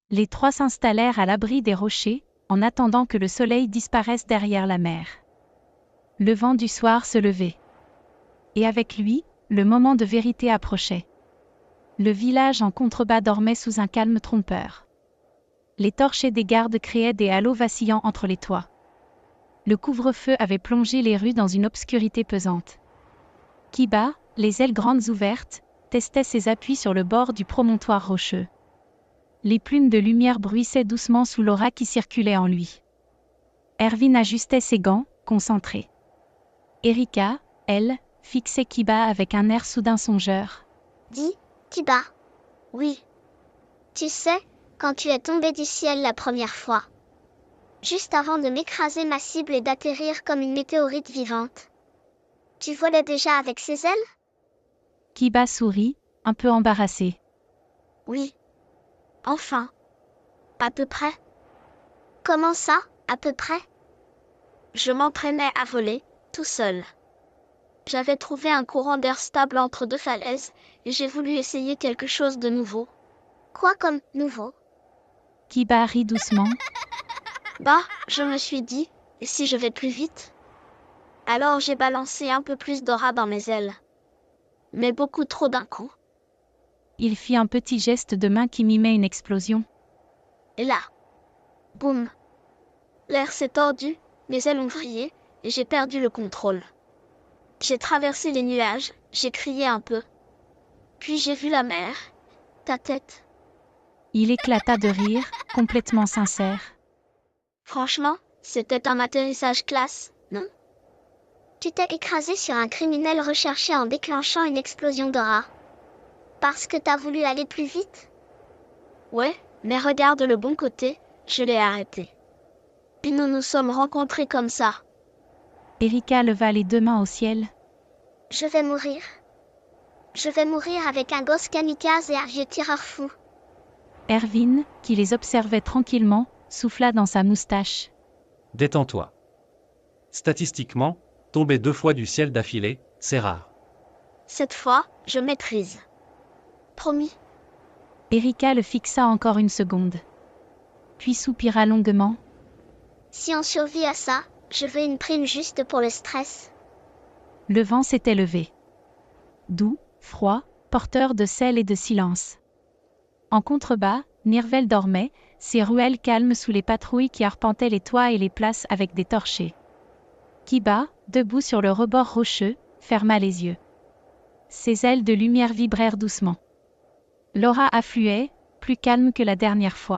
Les trois s'installèrent à l'abri des rochers, en attendant que le soleil disparaisse derrière la mer. Le vent du soir se levait. Et avec lui, le moment de vérité approchait. Le village en contrebas dormait sous un calme trompeur. Les torchers des gardes créaient des halos vacillants entre les toits. Le couvre-feu avait plongé les rues dans une obscurité pesante. Kiba, les ailes grandes ouvertes, testait ses appuis sur le bord du promontoire rocheux. Les plumes de lumière bruissaient doucement sous l'aura qui circulait en lui. Erwin ajustait ses gants, concentré. Erika, elle, fixait Kiba avec un air soudain songeur. Dis, Kiba. Oui. Tu sais, quand tu es tombé du ciel la première fois. Juste avant de m'écraser ma cible et d'atterrir comme une météorite vivante. Tu volais déjà avec ses ailes? Kiba sourit, un peu embarrassé. Oui. Enfin. À peu près. Comment ça, à peu près? Je m'entraînais à voler, tout seul. J'avais trouvé un courant d'air stable entre deux falaises, et j'ai voulu essayer quelque chose de nouveau. Quoi comme nouveau? Kiba rit doucement. Bah, je me suis dit, et si je vais plus vite? Alors j'ai balancé un peu plus d'aura dans mes ailes. Mais beaucoup trop d'un coup. Il fit un petit geste de main qui mimait une explosion. Et là, boum. L'air s'est tordu, mes ailes ont vrillé, et j'ai perdu le contrôle. J'ai traversé les nuages, j'ai crié un peu. Puis j'ai vu la mer, ta tête. Il éclata de rire, complètement sincère. Franchement, c'était un atterrissage classe, non? Tu t'es écrasé sur un criminel recherché en déclenchant une explosion d'aura. Parce que t'as voulu aller plus vite? Ouais, mais regarde le bon côté, je l'ai arrêté. Puis nous nous sommes rencontrés comme ça. Erika leva les deux mains au ciel. Je vais mourir. Je vais mourir avec un gosse kamikaze et un vieux tireur fou. Erwin, qui les observait tranquillement, souffla dans sa moustache. Détends-toi. Statistiquement, tomber 2 fois du ciel d'affilée, c'est rare. Cette fois, je maîtrise. Promis. Erika le fixa encore une seconde. Puis soupira longuement. Si on survit à ça, je veux une prime juste pour le stress. Le vent s'était levé. Doux, froid, porteur de sel et de silence. En contrebas, Nirvel dormait, ses ruelles calmes sous les patrouilles qui arpentaient les toits et les places avec des torchers. Kiba, debout sur le rebord rocheux, ferma les yeux. Ses ailes de lumière vibrèrent doucement. L'aura affluait, plus calme que la dernière fois.